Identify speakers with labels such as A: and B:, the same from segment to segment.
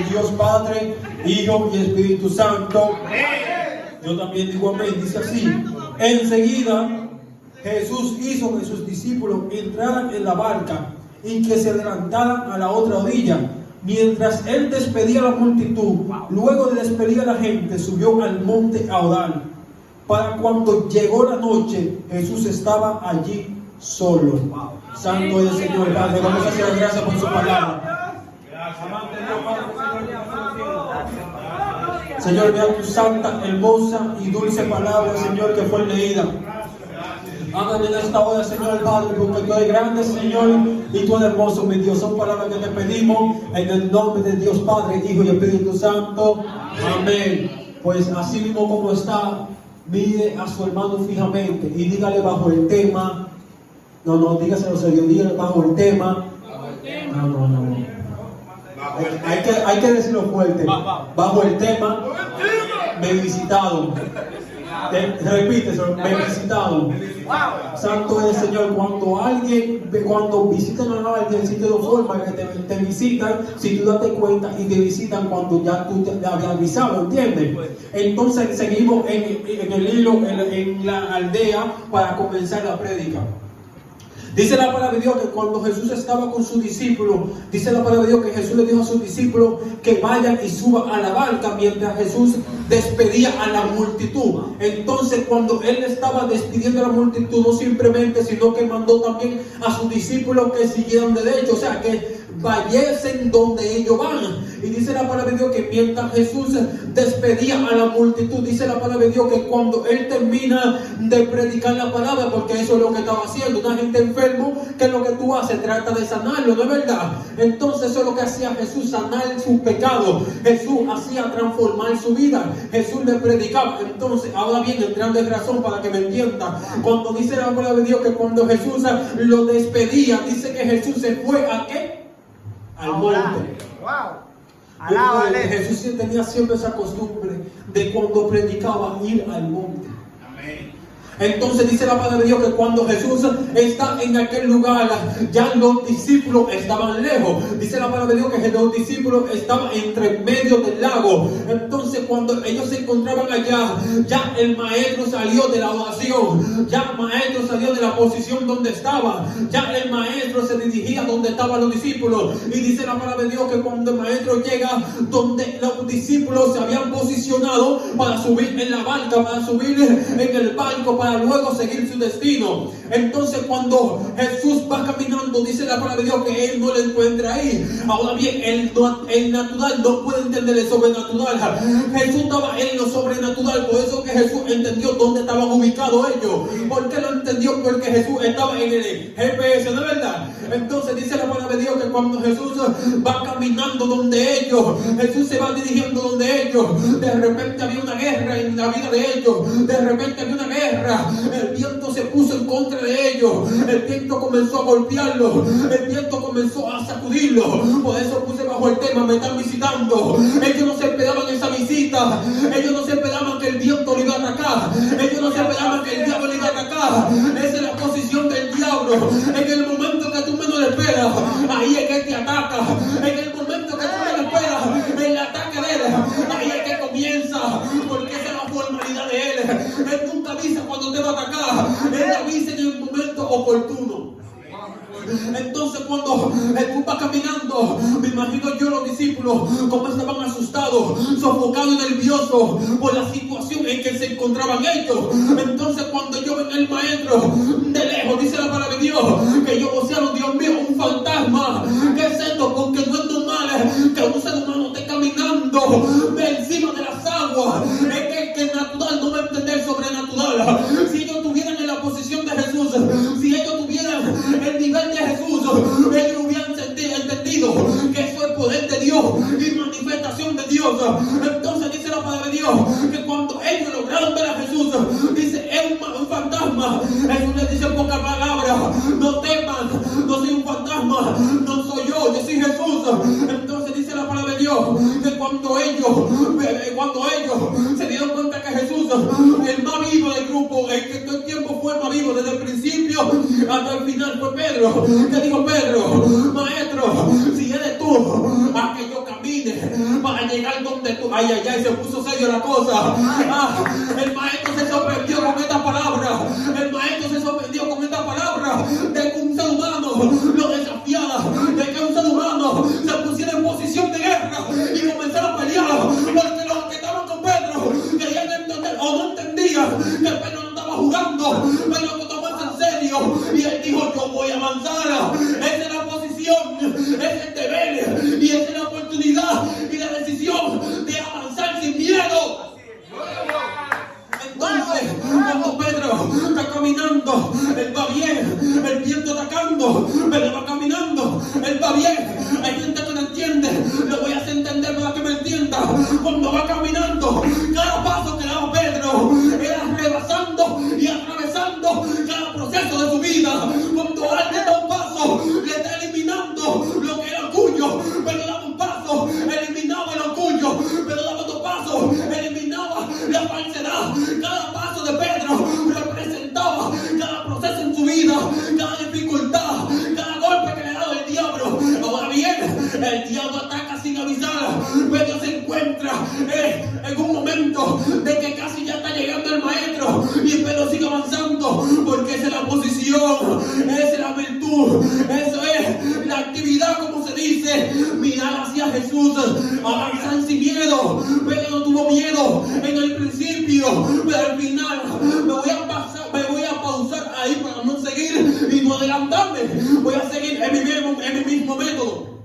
A: Dios Padre, Hijo y Espíritu Santo. Yo también digo amén. Dice así: enseguida Jesús hizo que sus discípulos entraran en la barca y que se adelantaran a la otra orilla, mientras él despedía a la multitud. Luego de despedir a la gente, subió al monte a orar. Para cuando llegó la noche, Jesús estaba allí solo. Santo es el Señor Padre. Vamos a hacer gracias por su palabra. Señor, vea tu santa, hermosa y dulce palabra, Señor, que fue leída. Hágame en esta hora, Señor Padre, porque tú eres grande, Señor, y tú eres hermoso, mi Dios. Son palabras que te pedimos en el nombre de Dios Padre, Hijo y Espíritu Santo. Amén. Pues así mismo como está, mire a su hermano fijamente y dígale bajo el tema. No, dígaselo serio, dígale bajo el tema. No. Hay que decirlo fuerte. Bajo el tema, me visitaron. Repíteselo, me visitaron. Santo es el Señor. Cuando visitan a alguien, si te lo forma que te visitan, si tú date cuenta, y te visitan cuando ya tú te habías avisado, ¿entiendes? Entonces seguimos en el hilo, en la aldea, para comenzar la prédica. Dice la palabra de Dios que cuando Jesús estaba con sus discípulos, dice la palabra de Dios que Jesús le dijo a sus discípulos que vayan y suban a la barca mientras Jesús despedía a la multitud. Entonces, cuando él estaba despidiendo a la multitud, no simplemente, sino que mandó también a sus discípulos que siguieran derecho, o sea, que vayesen donde ellos van. Y dice la palabra de Dios que mientras Jesús despedía a la multitud, dice la palabra de Dios que cuando él termina de predicar la palabra, porque eso es lo que estaba haciendo, una gente enfermo, que es lo que tú haces, trata de sanarlo, ¿no es verdad? Entonces eso es lo que hacía Jesús, sanar sus pecados. Jesús hacía transformar su vida. Jesús le predicaba. Entonces, ahora bien, entrando en razón para que me entiendan, cuando dice la palabra de Dios que cuando Jesús lo despedía, dice que Jesús se fue ¿a qué? Al monte. Jesús tenía siempre esa costumbre de cuando predicaba ir al monte. Entonces dice la palabra de Dios que cuando Jesús está en aquel lugar, ya los discípulos estaban lejos. Dice la palabra de Dios que los discípulos estaban entre medio del lago. Entonces cuando ellos se encontraban allá, ya el maestro salió de la oración, ya el maestro salió de la posición donde estaba, ya el maestro se dirigía donde estaban los discípulos. Y dice la palabra de Dios que cuando el maestro llega donde los discípulos se habían posicionado para subir en la barca, para subir en el barco, para luego seguir su destino. Entonces cuando Jesús va caminando, dice la palabra de Dios que él no le encuentra ahí. Ahora bien, el natural no puede entender el sobrenatural. Jesús estaba en lo sobrenatural, por eso que Jesús entendió dónde estaban ubicados ellos. ¿Por qué lo entendió? Porque Jesús estaba en el GPS, ¿no es verdad? Entonces dice la palabra de Dios que cuando Jesús va caminando donde ellos, Jesús se va dirigiendo donde ellos, de repente había una guerra en la vida de ellos, de repente había una guerra. El viento se puso en contra de ellos, el viento comenzó a golpearlos, el viento comenzó a sacudirlos. Por eso puse bajo el tema, me están visitando. Ellos no se esperaban esa visita, ellos no se esperaban que el viento le iba a atacar, ellos no se esperaban que el diablo le iba a atacar. Esa es la posición del diablo. En el momento que tú menos lo esperas, ahí es que él te ataca. En el momento que tú menos lo esperas, el ataque de él, ahí es que comienza, porque esa es la formalidad de él. Él nunca avisa cuando te va a atacar, él avisa en el momento oportuno. Entonces cuando Jesús va caminando, me imagino yo los discípulos como estaban asustados, sofocados y nerviosos por la situación en que se encontraban ellos. Entonces cuando yo ven al maestro de lejos, dice la palabra de Dios que yo vocearon, Dios mío, un fantasma. ¿Qué es esto? Porque no es normal que un ser humano esté caminando de encima de las aguas. Es que el natural no va a entender sobrenatural. Si ellos estuvieran en la posición de Jesús, si ellos tuvieran el nivel de Jesús, ellos hubieran entendido que eso es poder de Dios y manifestación de Dios. Entonces dice la palabra de Dios que cuando ellos lograron ver a Jesús, dice, es un fantasma. Jesús les dice en pocas palabras, no teman, no soy un fantasma, no soy yo soy Jesús. Entonces dice la palabra de Dios que cuando ellos se dieron cuenta que Jesús, el más vivo del grupo, el que todo el tiempo fue el más vivo desde el principio hasta el final, fue Pedro. ¿Qué dijo Pedro? Maestro, si eres tú, a que yo camine para llegar donde tú. Ay, ay, ay, se puso serio la cosa. El maestro se sorprendió con esta palabra. El maestro se sorprendió con esta palabra de que un ser humano lo desafiara, de que un ser humano se pusiera en posición de guerra y comenzara a pelear, porque los que estaban con Pedro querían entender o no entendían que Pedro no estaba jugando, pero lo tomó en serio y él dijo: yo voy a avanzar. Esa es la posición, ese es el deber y esa es la oportunidad y la decisión de avanzar sin miedo. Entonces, cuando Pedro está caminando, él va bien, el viento atacando, pero va caminando, él va bien. Hay gente que no entiende, lo voy a hacer entender para que me entienda. Cuando va caminando, cada paso que daba Pedro era rebasando y atravesando cada proceso de su vida. Cuando alguien da un paso, le está eliminando lo que era orgullo, pero daba un paso, eliminaba el orgullo, pero daba otro paso, eliminaba la falsedad. Cada paso de Pedro representaba cada proceso en su vida, cada dificultad, cada golpe que le daba el diablo. Ahora bien, el diablo ataca sin avisar. Pedro se encuentra en un momento de que casi ya está llegando el maestro y Pedro sigue avanzando, porque esa es la posición, esa es la virtud, eso es la actividad, como se dice, mirar hacia Jesús, avanzar sin miedo. Pedro no tuvo miedo en el principio, pero al final me voy a pausar ahí para no seguir y no adelantarme. Voy a seguir en mi mismo método.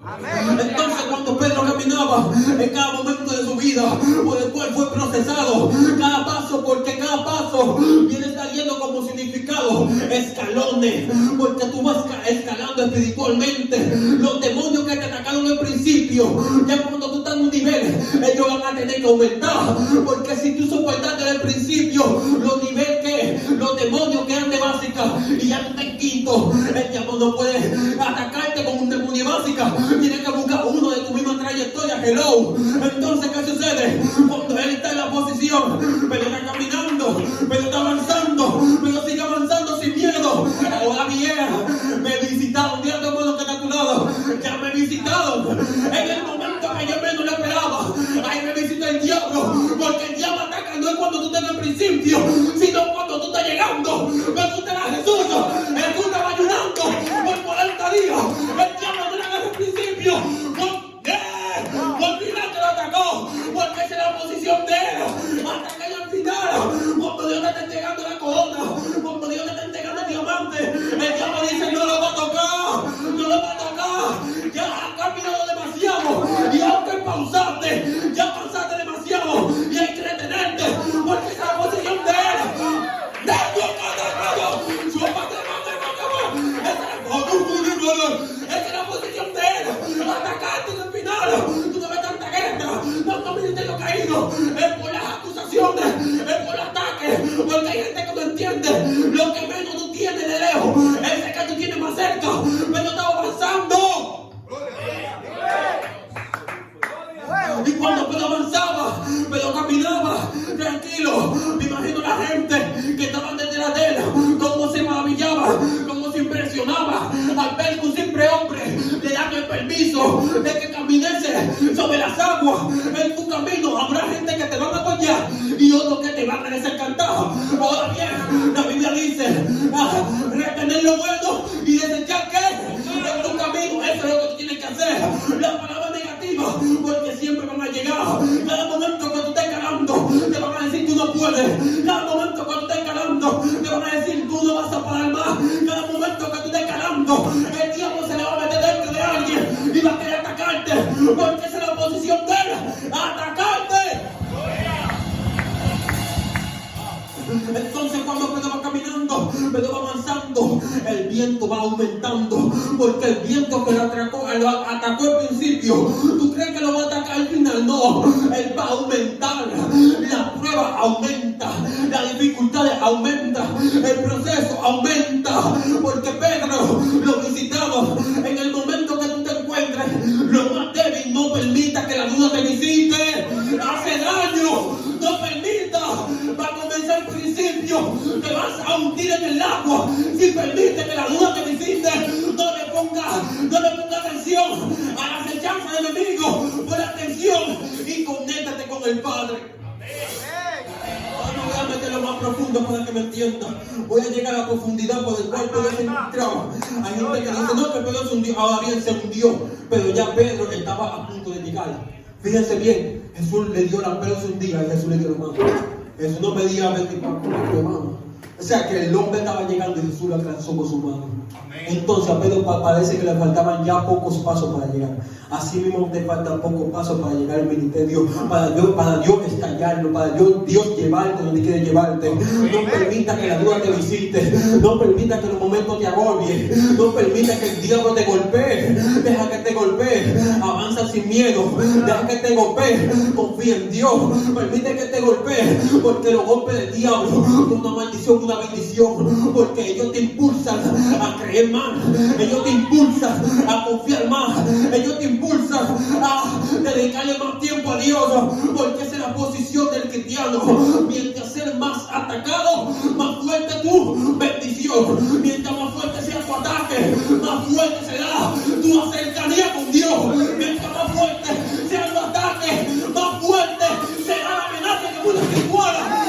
A: Entonces, cuando Pedro caminaba en cada momento de su vida, por el cual fue procesado, cada paso, porque cada paso viene saliendo como significado escalones, porque tú vas escalando espiritualmente. Los demonios que te atacaron al principio, ya cuando tú estás en un nivel, ellos van a tener que aumentar, porque si tú soportaste desde el principio los niveles los demonios que eran de básica y ya no te quito, el diablo no puede atacarte con un demonio básica. Tienes que buscar uno de tu misma trayectoria. Hello. Entonces, ¿qué sucede? Cuando él está en la posición, pero está caminando, pero está avanzando, pero sigue avanzando sin miedo. Ahora bien, me visitaron. Dile a tu hermano que está a tu lado: ya me visitaron. En el momento que yo menos lo esperaba, ahí me visita el diablo, porque el diablo ataca no es cuando tú estás en el principio, sino cuando tú estás llegando. Pero tú te das Jesús, tú estabas ayunando por 40 días. El diablo no le agarra al principio. Por final te lo atacó, porque esa es la posición de él. Hasta que al final, cuando Dios te está entregando la corona, cuando Dios te está entregando el diamante, el diablo dice: no lo va a tocar, no lo va a tocar. Ya has caminado demasiado y aunque pausaste, ya pasaste demasiado y hay que detenerte, porque esa es la posición de él. Esa es la posición de él. Atacarte en el final. Tú no ves tanta guerra, tanto ministerio caído. Es por las acusaciones, es por los ataques. Porque hay gente que no entiende. Lo que menos tú tienes de lejos es el que tú tienes más cerca. Pero estás avanzando. Y cuando Pedro avanzaba, Pedro caminaba tranquilo. Me imagino la gente que estaba detrás de él, cómo se maravillaba, cómo se impresionaba al ver que un simple hombre le dan el permiso de que caminese sobre las aguas en tu camino. Habrá gente que te van a apoyar y otros que te van a desencantar. Ahora bien, la Biblia dice: retener lo bueno y desechar que en tu camino. Eso es lo que tú tienes que hacer. La palabra negativa, porque siempre van a llegar. Cada momento que tú estés calando, te van a decir: tú no puedes. Cada momento que tú estés calando, te van a decir: tú no vas a parar más. Cada momento que tú estés calando, el diablo se le va a meter dentro de alguien y va a querer atacarte, porque esa es la posición de él, atacarte. Entonces, cuando Pedro va caminando, Pedro va avanzando, el viento va aumentando, porque el viento que lo atacó al principio, ¿tú crees que lo va a atacar al final? No, él va a aumentar. La prueba aumenta, las dificultades aumentan, el proceso aumenta, porque Pedro lo visitaba. En el momento que tú te encuentres lo más débil, no permita que la duda te visite. Hace daño, no permita. Va a comenzar el principio, te vas a hundir en el agua. Si permite que la duda te visite, no le ponga atención a la acechanza del enemigo. segundos para que me entiendan. Voy a llegar a la profundidad por el cual Pedro se encontraba. Hay gente que dice, no, que Pedro se hundió. Ahora bien, se hundió. Pero ya Pedro estaba a punto de llegar. Fíjense bien, Jesús le dio la Pedro un día y Jesús le dio la mano. Jesús no medía 24 manos. O sea que el hombre estaba llegando y Jesús lo alcanzó con su mano. Entonces a Pedro parece que le faltaban ya pocos pasos para llegar. Así mismo te faltan pocos pasos para llegar al ministerio, para Dios estallarlo, para Dios llevarte donde quiere llevarte. No permita que la duda te visite, no permita que los momentos te agobien, no permita que el diablo te golpee. Deja que te golpee, avanza sin miedo, deja que te golpee, confía en Dios. Permite que te golpee, porque los golpes del diablo son una maldición, una bendición, porque ellos te impulsan a creer más, ellos te impulsan a confiar más, ellos te impulsan a dedicarle más tiempo a Dios, porque esa es la posición del cristiano. Mientras ser más atacado, más fuerte tu bendición. Mientras más fuerte sea tu ataque, más fuerte será tu cercanía con Dios. Mientras más fuerte sea tu ataque, más fuerte será la amenaza que pueda que fuera.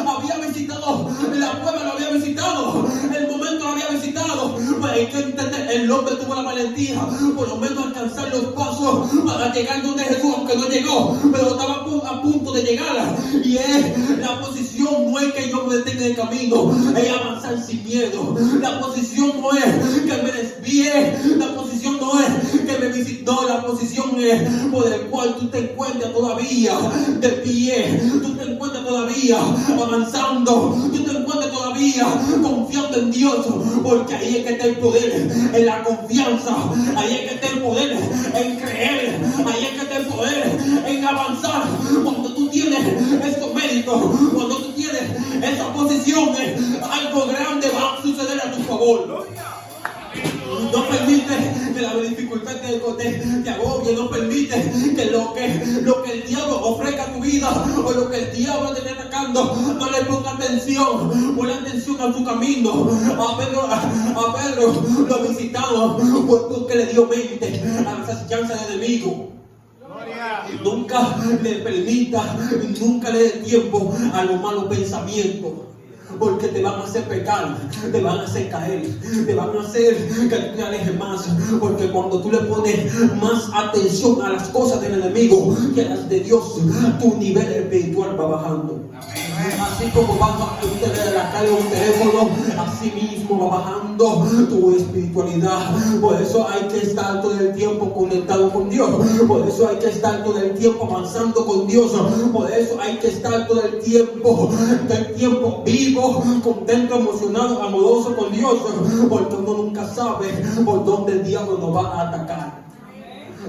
A: Había visitado la prueba, lo había visitado, el momento lo había visitado, pero hay que entender, el hombre tuvo la valentía, por lo menos alcanzar los pasos para llegar donde Jesús, aunque no llegó, pero estaba a punto de llegar. Y es la posición, no es que yo me detenga en el camino, es avanzar sin miedo. La posición no es que me desvíe, la posición no es que me visite, no, la posición es por el cual tú te encuentras todavía de pie, tú te encuentras todavía avanzando, tú te encuentras todavía confiando en Dios, porque ahí es que está el poder, en la confianza, ahí es que está el poder, en creer, ahí es que está el poder, en avanzar. Cuando tú tienes estos méritos, cuando tú tienes esa posición, algo grande va a suceder a tu favor. No permite que la dificultad te agobie, no permite que lo que el diablo ofrezca a tu vida o lo que el diablo te esté atacando, no le ponga atención, ponle atención a tu camino. A Pedro lo visitaron porque le dio mente a las asechanzas del enemigo. Nunca le permita, nunca le dé tiempo a los malos pensamientos, porque te van a hacer pecar, te van a hacer caer, te van a hacer que tú te alejes más, porque cuando tú le pones más atención a las cosas del enemigo que a las de Dios, tu nivel espiritual va bajando. Así como baja la carga de un teléfono, así mismo va bajando tu espiritualidad. Por eso hay que estar todo el tiempo conectado con Dios, por eso hay que estar todo el tiempo avanzando con Dios, por eso hay que estar todo el tiempo vivo, contento, emocionado, amoroso con Dios, porque uno nunca sabe por dónde el diablo nos va a atacar.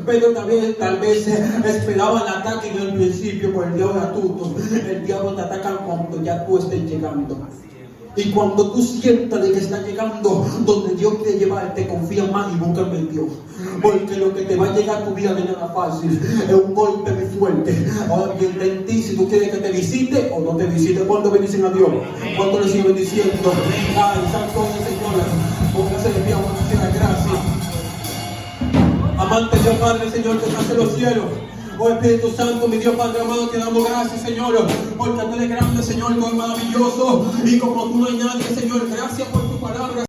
A: Pedro también tal vez esperaba el ataque en el principio por el diablo astuto. El diablo te ataca cuando ya tú estés llegando. Y cuando tú sientas de que estás llegando donde Dios quiere llevarte, confía más y busca en Dios. Porque lo que te va a llegar a tu vida no es nada fácil, es un golpe muy fuerte. Ahora bien, en ti, si tú quieres que te visite o no te visite. ¿Cuánto bendicen a Dios? ¿Cuánto le siguen bendiciendo? Ay, santo del Señor, póngase de pie, vamos a hacer la gracia. Amante Dios Padre, Señor, que estás en los cielos. Oh Espíritu Santo, mi Dios Padre amado, te damos gracias, Señor, porque tú eres grande, Señor, tú eres maravilloso, y como tú no hay nadie, Señor, gracias por